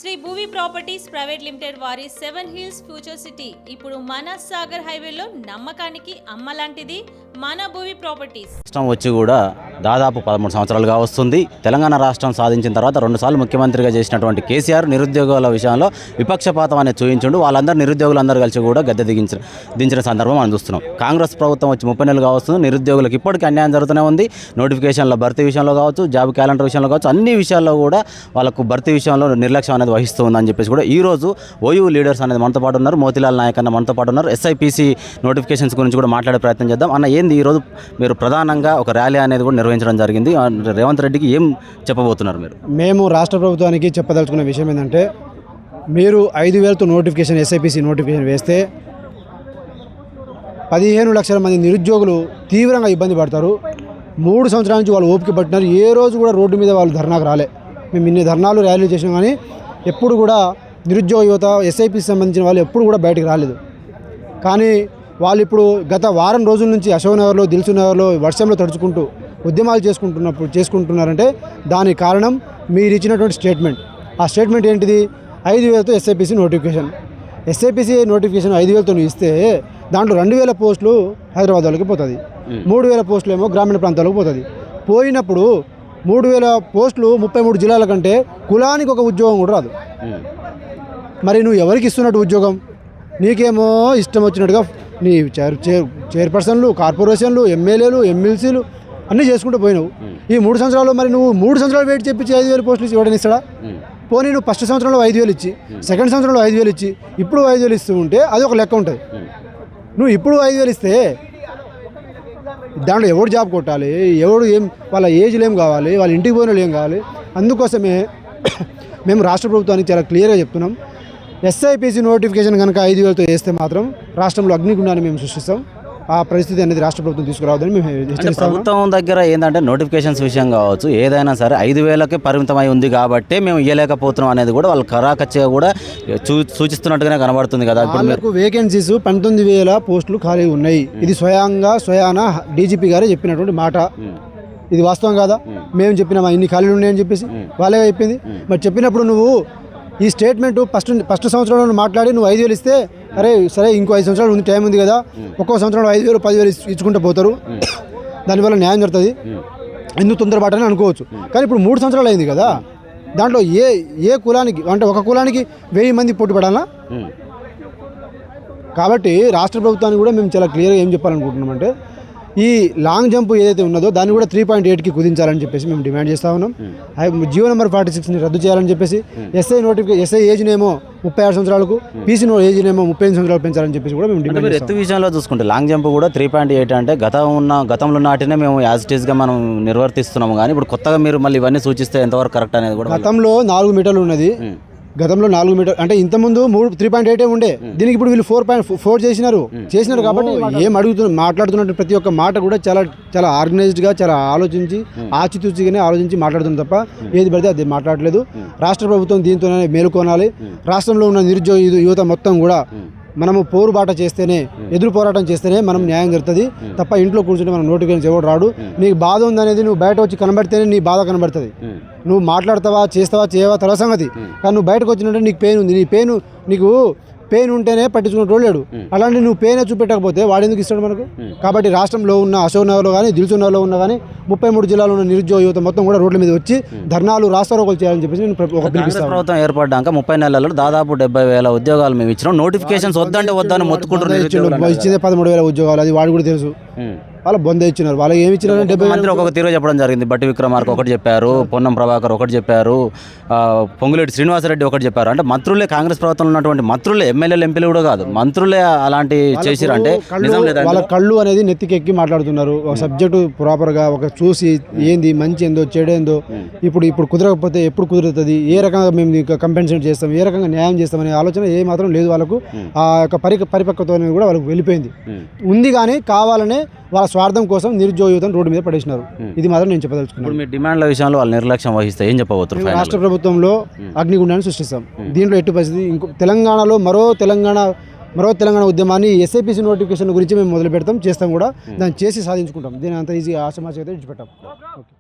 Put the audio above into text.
Shri Bhuvi properties private limited వారి 7 hills future city ఇప్పుడు మన సాగర్ హైవేలో నమ్మకానికి అమ్మలాంటిది మన భూవి ప్రాపర్టీస్. రాష్ట్రం వచ్చి కూడా దాదాపు 13 సంవత్సరాలుగా వస్తుంది. తెలంగాణ రాష్ట్రం సాధించిన తర్వాత 2 సార్లు ముఖ్యమంత్రిగా చేసినటువంటి కేసీఆర్ నిరుద్యోగుల విషయంలో విపక్షపాతం అనేది చూపించుండు. వాళ్ళందరూ నిరుద్యోగులందరూ కలిసి కూడా గద్దె దించిన సందర్భం మనం చూస్తున్నాం. కాంగ్రెస్ ప్రభుత్వం వచ్చి 30 నెలలుగా వస్తుంది. నిరుద్యోగులకు ఇప్పటికీ అన్యాయం జరుగుతూనే ఉంది. నోటిఫికేషన్ల భర్తీ విషయంలో కావచ్చు, జాబ్ క్యాలెండర్ విషయంలో కావచ్చు, అన్ని విషయాల్లో కూడా వాళ్ళకు భర్తీ విషయంలో నిర్లక్ష్యం అనేది వహిస్తూ ఉందని చెప్పేసి కూడా ఈరోజు ఓయూ లీడర్స్ అనేది మనతో పాటు ఉన్నారు. మోతిలాల్ నాయక్ అన్న మనతో పాటు ఉన్నారు. SIPC నోటిఫికేషన్స్ గురించి కూడా మాట్లాడే ప్రయత్నం చేద్దాం. అన్న, ఏంది ఈరోజు మీరు ప్రధానంగా ఒక ర్యాలీ అనేది కూడా నిర్వహించడం జరిగింది. రేవంత్ రెడ్డికి ఏం చెప్పబోతున్నారు మీరు? మేము రాష్ట్ర ప్రభుత్వానికి చెప్పదలుచుకున్న విషయం ఏంటంటే, మీరు 5,000తో నోటిఫికేషన్ SIPC నోటిఫికేషన్ వేస్తే 15 లక్షల మంది నిరుద్యోగులు తీవ్రంగా ఇబ్బంది పడతారు. 3 సంవత్సరాల నుంచి వాళ్ళు ఓపిక పట్టినారు. ఏ రోజు కూడా రోడ్డు మీద వాళ్ళు ధర్నాకు రాలే. మేము ఇన్ని ధర్నాలు ర్యాలీలు చేసినాం, కానీ ఎప్పుడు కూడా నిరుద్యోగ యువత SIPC సంబంధించిన వాళ్ళు ఎప్పుడు కూడా బయటకు రాలేదు. కానీ వాళ్ళు ఇప్పుడు గత వారం రోజుల నుంచి అశోక్ నగర్లో, దిల్సుఖ్ నగర్లో వర్షంలో తడుచుకుంటూ ఉద్యమాలు చేసుకుంటున్నారంటే దానికి కారణం మీరు ఇచ్చినటువంటి స్టేట్మెంట్. ఆ స్టేట్మెంట్ ఏంటిది? 5,000తో SIPC నోటిఫికేషన్. SIPC నోటిఫికేషన్ 5,000తో ఇస్తే దాంట్లో 2,000 పోస్టులు హైదరాబాద్ వాళ్ళకి పోతుంది, 3,000 పోస్టులు ఏమో గ్రామీణ ప్రాంతాలకు పోతుంది. పోయినప్పుడు 3,000 పోస్టులు 33 జిల్లాల కంటే కులానికి ఒక ఉద్యోగం కూడా రాదు. మరి నువ్వు ఎవరికి ఇస్తున్నట్టు ఉద్యోగం? నీకేమో ఇష్టం వచ్చినట్టుగా నీ చైర్పర్సన్లు, కార్పొరేషన్లు, ఎమ్మెల్యేలు, MLCలు అన్నీ చేసుకుంటూ పోయినావు. ఈ 3 సంవత్సరాల్లో మరి నువ్వు 3 సంవత్సరాలు వెయిట్ చెప్పించి 5,000 పోస్టులు ఇచ్చి ఎవడని ఇస్తాడా? పోనీ నువ్వు ఫస్ట్ సంవత్సరంలో 5,000 ఇచ్చి, సెకండ్ సంవత్సరంలో 5,000 ఇచ్చి, ఇప్పుడు 5,000 ఇస్తూ ఉంటే అది ఒక లెక్క ఉంటుంది. నువ్వు ఇప్పుడు 5,000 ఇస్తే దాంట్లో ఎవడు జాబ్ కొట్టాలి? ఎవడు ఏం, వాళ్ళ ఏజ్లు ఏం కావాలి? వాళ్ళ ఇంటికి పోయిన వాళ్ళు ఏం కావాలి? అందుకోసమే మేము రాష్ట్ర ప్రభుత్వానికి చాలా క్లియర్గా చెప్తున్నాం. SIPC నోటిఫికేషన్ కనుక 5,000తో వేస్తే మాత్రం రాష్ట్రంలో అగ్నిగుండాన్ని మేము సృష్టిస్తాం. ఆ పరిస్థితి అనేది రాష్ట్ర ప్రభుత్వం తీసుకురావద్దని మేము హెచ్చరిస్తాం. ప్రభుత్వం దగ్గర ఏంటంటే నోటిఫికేషన్స్ విషయం కావచ్చు, ఏదైనా సరే 5,000కే పరిమితమై ఉంది కాబట్టి మేము ఇవ్వలేకపోతున్నాం అనేది కూడా వాళ్ళు కరాకచ్చిగా కూడా సూచిస్తున్నట్టుగానే కనబడుతుంది కదా. ఇప్పుడు వేకెన్సీస్ 19,000 పోస్టులు ఖాళీ ఉన్నాయి. ఇది స్వయాన DGP గారే చెప్పినటువంటి మాట. ఇది వాస్తవం కాదా? మేము చెప్పినామా ఇన్ని ఖాళీలు ఉన్నాయని చెప్పేసి? వాళ్ళే చెప్పింది. మరి చెప్పినప్పుడు నువ్వు ఈ స్టేట్మెంట్ ఫస్ట్ సంవత్సరంలో మాట్లాడి నువ్వు 5,000 ఇస్తే, అరే సరే ఇంకో 5 సంవత్సరాలు ఉంది, టైం ఉంది కదా, ఒక్కో సంవత్సరంలో 5,000, 10,000 ఇచ్చుకుంటూ పోతారు, దానివల్ల న్యాయం జరుగుతుంది, ఎందుకు తొందరపాటని అనుకోవచ్చు. కానీ ఇప్పుడు 3 సంవత్సరాలు అయింది కదా, దాంట్లో ఏ కులానికి అంటే ఒక కులానికి 1000 మంది పోటీ పడాలా? కాబట్టి రాష్ట్ర ప్రభుత్వానికి కూడా మేము చాలా క్లియర్గా ఏం చెప్పాలనుకుంటున్నామంటే, ఈ లాంగ్ జంప్ ఏదైతే ఉన్నదో దాన్ని కూడా 3.8కి కుదించాలని చెప్పేసి మేము డిమాండ్ చేస్తూ ఉన్నాం. జీవో నెంబర్ 46ని రద్దు చేయాలని చెప్పేసి, SI ఏజ్నేమో 36 సంవత్సరాలకు, PC ఏజ్నేమో 35 సంవత్సరాలు పెంచాలని చెప్పేసి కూడా మేము డిమాండ్ చేస్తాం. ఎత్తు విషయంలో చూసుకుంటే లాంగ్ జంప్ కూడా 3.8 అంటే గతంలో నాటినే మేము యాజ్ ఇట్ ఈస్గా మనం నిర్వర్తిస్తున్నాము. కానీ ఇప్పుడు కొత్తగా మీరు మళ్ళీ ఇవన్నీ సూచిస్తే ఎంతవరకు కరెక్ట్ అనేది కూడా. గతంలో 4 మీటర్లు ఉన్నది, గతంలో 4 మీటర్ అంటే ఇంతకుముందు 3.8 ఉండే, దీనికి ఇప్పుడు వీళ్ళు 4.4 చేసినారు కాబట్టి ఏం మాట్లాడుతున్నట్టు ప్రతి ఒక్క మాట కూడా చాలా చాలా ఆర్గనైజ్డ్గా, చాలా ఆలోచించి ఆచితూచిగానే ఆలోచించి మాట్లాడుతుంది తప్ప ఏది పడితే అది మాట్లాడలేదు. రాష్ట్ర ప్రభుత్వం దీంతోనే మేలుకోనాలి. రాష్ట్రంలో ఉన్న నిరుద్యోగ యువత మొత్తం కూడా మనము పోరుబాట చేస్తేనే, ఎదురు పోరాటం చేస్తేనే మనం న్యాయం జరుగుతుంది తప్ప ఇంట్లో కూర్చుంటే మనం నోటిఫికేషన్ ఎవడు రాడు. నీకు బాధ ఉందనేది నువ్వు బయట వచ్చి కనబడితేనే నీ బాధ కనబడుతుంది. నువ్వు మాట్లాడతావా, చేస్తావా, చేయవా తర్వాత సంగతి. కానీ నువ్వు బయటకు వచ్చినట్టే నీకు పెయిన్ ఉంది, నీకు పెయిన్ ఉంటేనే పట్టించుకునే లేడు. అలాంటి నువ్వు పెయిన్ చూపెట్టకపోతే వాడు ఎందుకు ఇస్తాడు మనకు? కాబట్టి రాష్ట్రంలో ఉన్న అశోక్ నగర్లో కానీ, దిల్సుఖ్ నగర్లో ఉన్న కానీ 33 జిల్లాలో ఉన్న నిరుద్యోగ యువత మొత్తం కూడా రోడ్ల మీద వచ్చి ధర్నాలు, రాస్తారోకోలు చేయాలని చెప్పేసి నేను ఒక పిలిపిస్తాను. ప్రభుత్వం ఏర్పడ్డాక 30 నెలల్లో దాదాపు 70,000 ఉద్యోగాలు మేము ఇచ్చినాం. నోటిఫికేషన్స్ వద్దని మొత్తుకుంటున్నారు. ఇచ్చిందే 13,000 ఉద్యోగాలు, అది వాడు కూడా తెలుసు. వాళ్ళు బొంద ఇచ్చినారు. వాళ్ళకి ఏమి ఇచ్చినారు? 70 మంత్రి ఒక్కొక్క తీరు చెప్పడం జరిగింది. బట్టి విక్రమార్క ఒకటి చెప్పారు, పొన్నం ప్రభాకర్ ఒకటి చెప్పారు, పొంగులేటి శ్రీనివాసరెడ్డి ఒకటి చెప్పారు. అంటే మంత్రులే, కాంగ్రెస్ ప్రభుత్వంలో ఉన్నటువంటి మంత్రులే, ఎమ్మెల్యేలు, ఎంపీలు కూడా కాదు, మంత్రులే అలాంటి చేసిరు అంటే నిజం లేదా? వాళ్ళ కళ్ళు అనేది నెత్తికెక్కి మాట్లాడుతున్నారు. ఒక సబ్జెక్టు ప్రాపర్గా ఒక చూసి ఏంది మంచి ఏందో చెడేందో, ఇప్పుడు కుదరకపోతే ఎప్పుడు కుదురుతుంది, ఏ రకంగా మేము కంపెన్సేట్ చేస్తాం, ఏ రకంగా న్యాయం చేస్తామనే ఆలోచన ఏ మాత్రం లేదు వాళ్ళకు. ఆ యొక్క పరిపక్వత అనేది కూడా వాళ్ళకి వెళ్ళిపోయింది ఉంది. కానీ కావాలనే వాళ్ళ స్వార్థం కోసం నిరుద్యోగ యువతను రోడ్డు మీద పడేసినారు. ఇది మాత్రం నేను చెప్పదలుచుకున్నాను. మీ డిమాండ్ల విషయంలో వాళ్ళు నిర్లక్ష్యం వహిస్తే ఏం చెప్పవచ్చు? రాష్ట్ర ప్రభుత్వంలో అగ్నిగుండాన్ని సృష్టిస్తాం. దీంట్లో ఎట్టి పరిస్థితి తెలంగాణలో మరో తెలంగాణ ఉద్యమాన్ని SIPC నోటిఫికేషన్ గురించి మేము మొదలు పెడతాం, చేస్తాం కూడా. దాన్ని చేసి సాధించుకుంటాం. దీని అంత ఈజీ ఆశమాష అయితే విడిచిపెట్టాం. ఓకే.